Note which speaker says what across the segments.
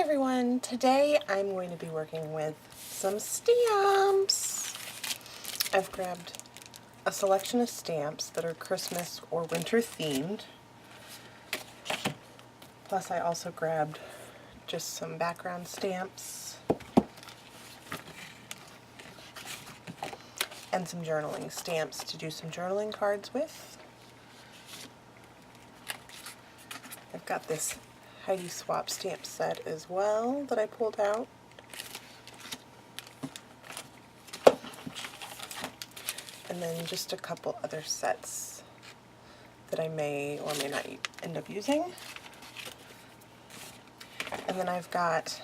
Speaker 1: everyone, today I'm going to be working with some stamps. I've grabbed a selection of stamps that are Christmas or winter themed. Plus I also grabbed just some background stamps and some journaling stamps to do some journaling cards with. I've got this Heidi Swap stamp set as well that I pulled out. And then just a couple other sets that I may or may not end up using. And then I've got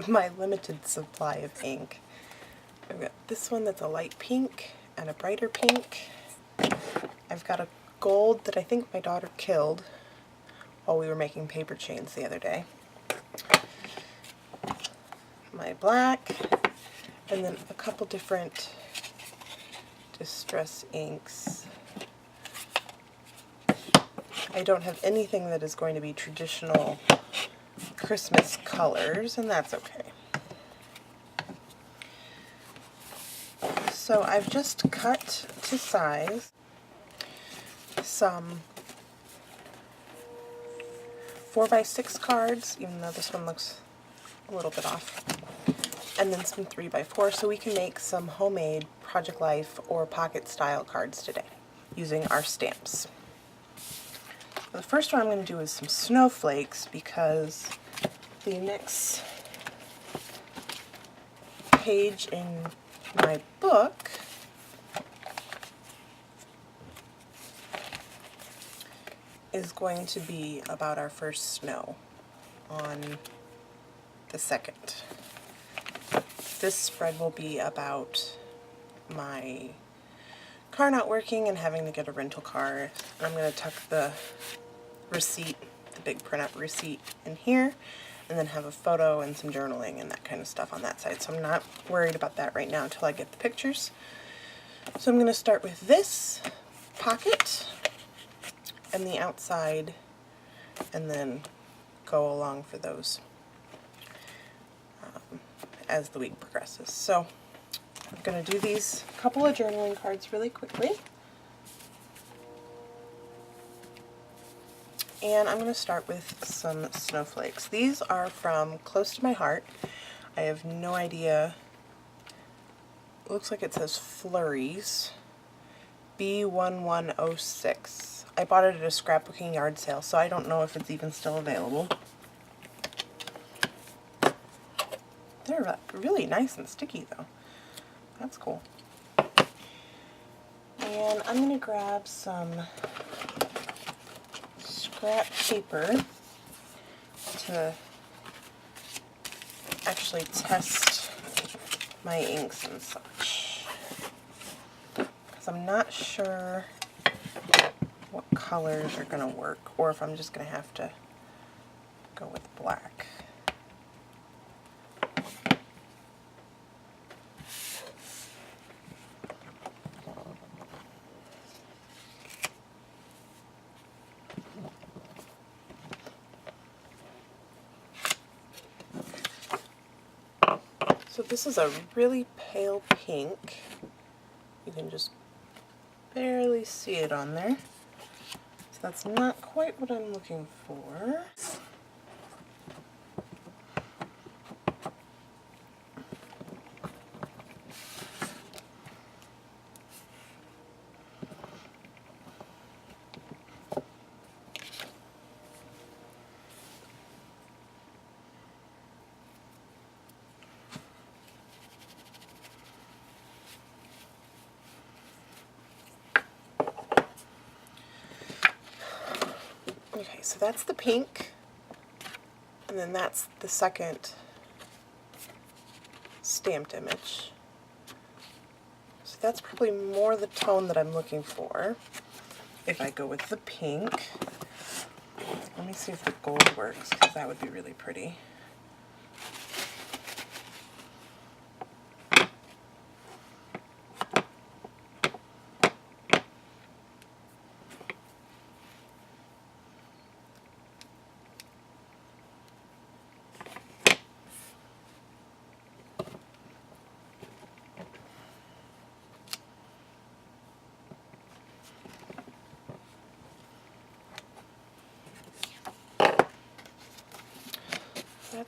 Speaker 1: my limited supply of ink. I've got this one that's a light pink and a brighter pink. I've got a gold that I think my daughter killed while we were making paper chains the other day. My black, and then a couple different distress inks. I don't have anything that is going to be traditional Christmas colors, and that's okay. So I've just cut to size some 4x6 cards, even though this one looks a little bit off, and then some 3x4, so we can make some homemade Project Life or pocket style cards today using our stamps. The first one I'm going to do is some snowflakes, because the next page in my book is going to be about our first snow on the 2nd. This spread will be about my car not working and having to get a rental car. And I'm going to tuck the receipt, the big printout receipt, in here, and then have a photo and some journaling and that kind of stuff on that side. So I'm not worried about that right now until I get the pictures. So I'm going to start with this pocket and the outside, and then go along for those as the week progresses. So I'm going to do these couple of journaling cards really quickly. And I'm going to start with some snowflakes. These are from Close to My Heart. I have no idea. It looks like it says Flurries. B1106. I bought it at a scrapbooking yard sale, so I don't know if it's even still available. They're really nice and sticky though. That's cool. And I'm going to grab some scrap paper to actually test my inks and such, because I'm not sure what colors are going to work, or if I'm just going to have to go with black. So this is a really pale pink. You can just barely see it on there. So that's not quite what I'm looking for. Okay, so that's the pink, and then that's the second stamped image. So that's probably more the tone that I'm looking for if I go with the pink. Let me see if the gold works, because that would be really pretty.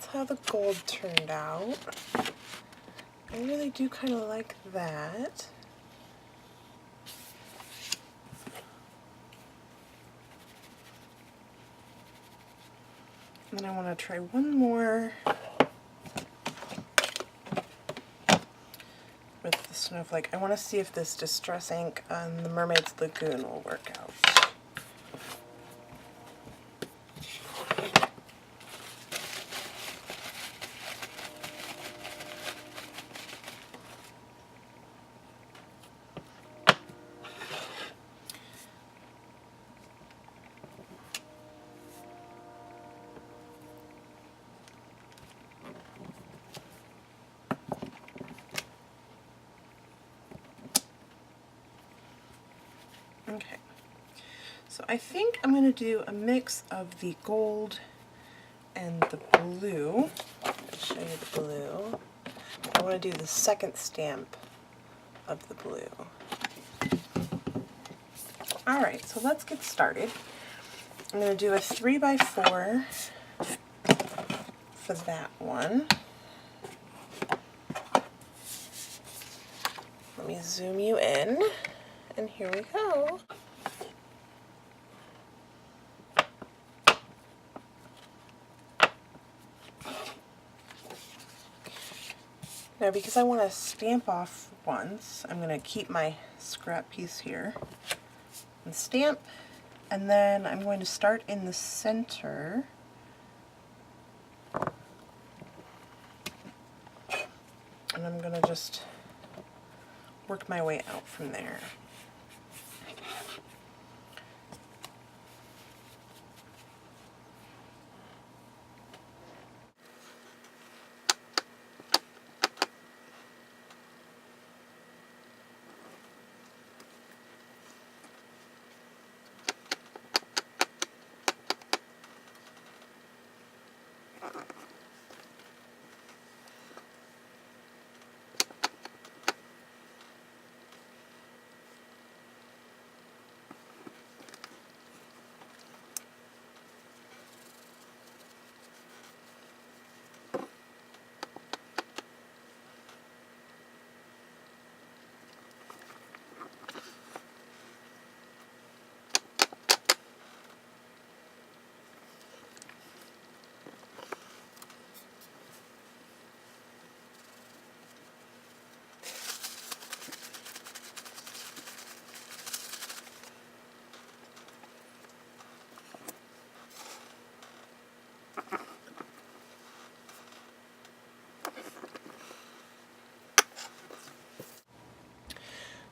Speaker 1: that's how the gold turned out. I really do kind of like that. And then I want to try one more with the snowflake. I want to see if this Distress ink on the Mermaid's Lagoon will work out. Okay, so I think I'm going to do a mix of the gold and the blue. I'll show you the blue. I want to do the second stamp of the blue. Alright, so let's get started. I'm going to do a 3x4 for that one. Let me zoom you in. And here we go. Now, because I want to stamp off once, I'm going to keep my scrap piece here and stamp, and then I'm going to start in the center and I'm going to just work my way out from there.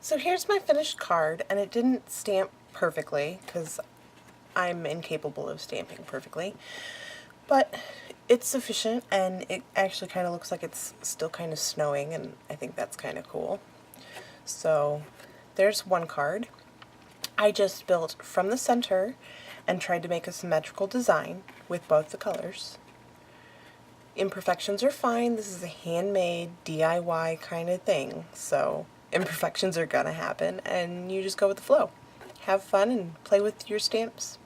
Speaker 1: So here's my finished card, and it didn't stamp perfectly because I'm incapable of stamping perfectly, but it's sufficient, and it actually kind of looks like it's still kind of snowing, and I think that's kind of cool. So there's one card. I just built from the center and tried to make a symmetrical design with both the colors. Imperfections are fine. This is a handmade DIY kind of thing, so imperfections are gonna happen, and you just go with the flow. Have fun and play with your stamps.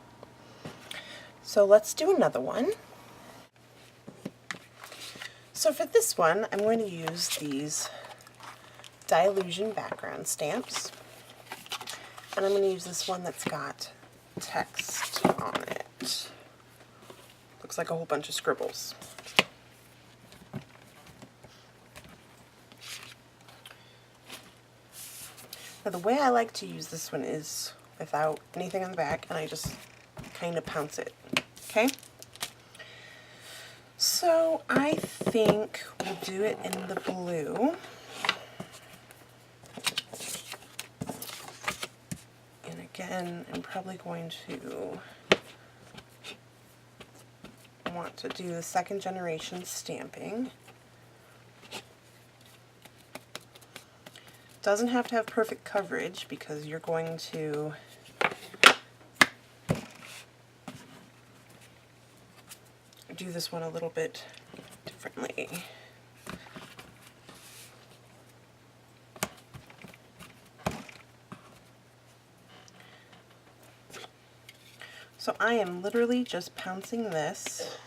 Speaker 1: So let's do another one. So for this one, I'm going to use these Dilution background stamps, and I'm going to use this one that's got text on it. Looks like a whole bunch of scribbles. Now the way I like to use this one is without anything on the back, and I just kind of pounce it, okay? So I think we'll do it in the blue. And again, I'm probably going to want to do the second generation stamping. Doesn't have to have perfect coverage because you're going to do this one a little bit differently. So I am literally just pouncing this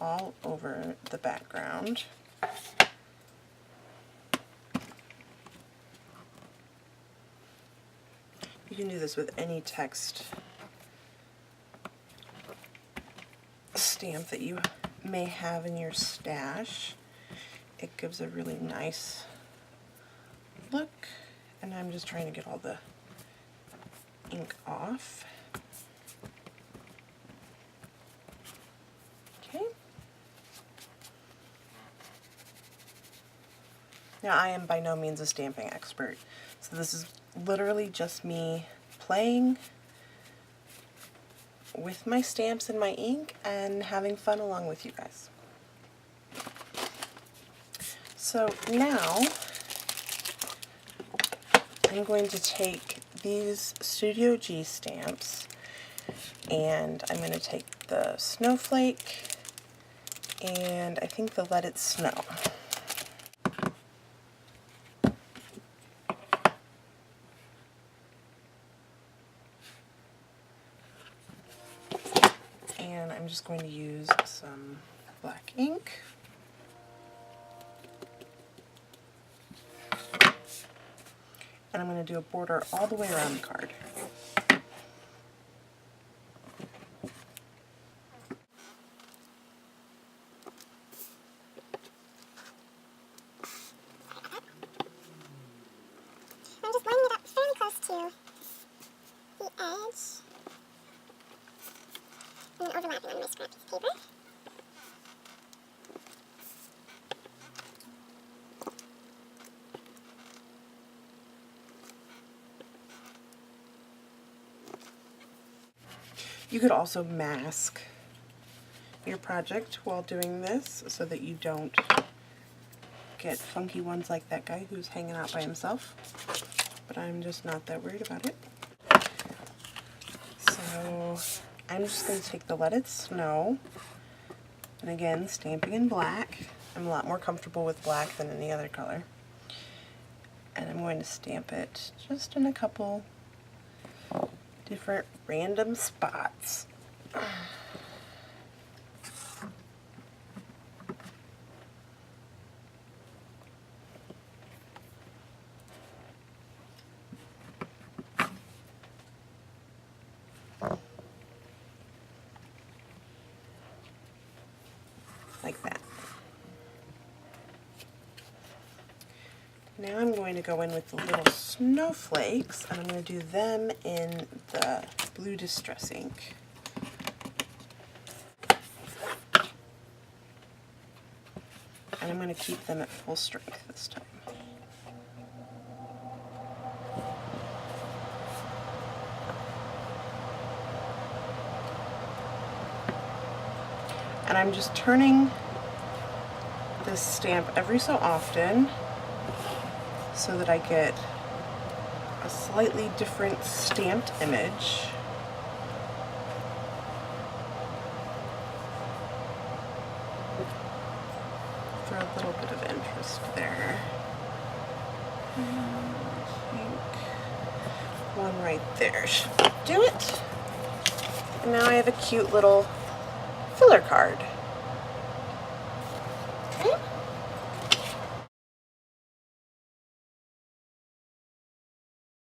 Speaker 1: all over the background. You can do this with any text stamp that you may have in your stash. It gives a really nice look, and I'm just trying to get all the ink off. Okay. Now, I am by no means a stamping expert, so this is literally just me playing with my stamps and my ink and having fun along with you guys. So now I'm going to take these Studio G stamps and I'm going to take the Snowflake and I think the Let It Snow. And I'm just going to use some black ink. And I'm going to do a border all the way around the card.
Speaker 2: I'm just lining it up fairly close to the edge and then overlapping on my scrap piece of paper.
Speaker 1: You could also mask your project while doing this so that you don't get funky ones like that guy who's hanging out by himself, but I'm just not that worried about it. So I'm just going to take the Let It Snow, and again, stamping in black. I'm a lot more comfortable with black than any other color. And I'm going to stamp it just in a couple different random spots. Like that. Now I'm going to go in with the little snowflakes, and I'm going to do them in the blue distress ink. And I'm going to keep them at full strength this time. And I'm just turning this stamp every so often so that I get a slightly different stamped image. For a little bit of interest there. I think one right there should do it. And now I have a cute little filler card.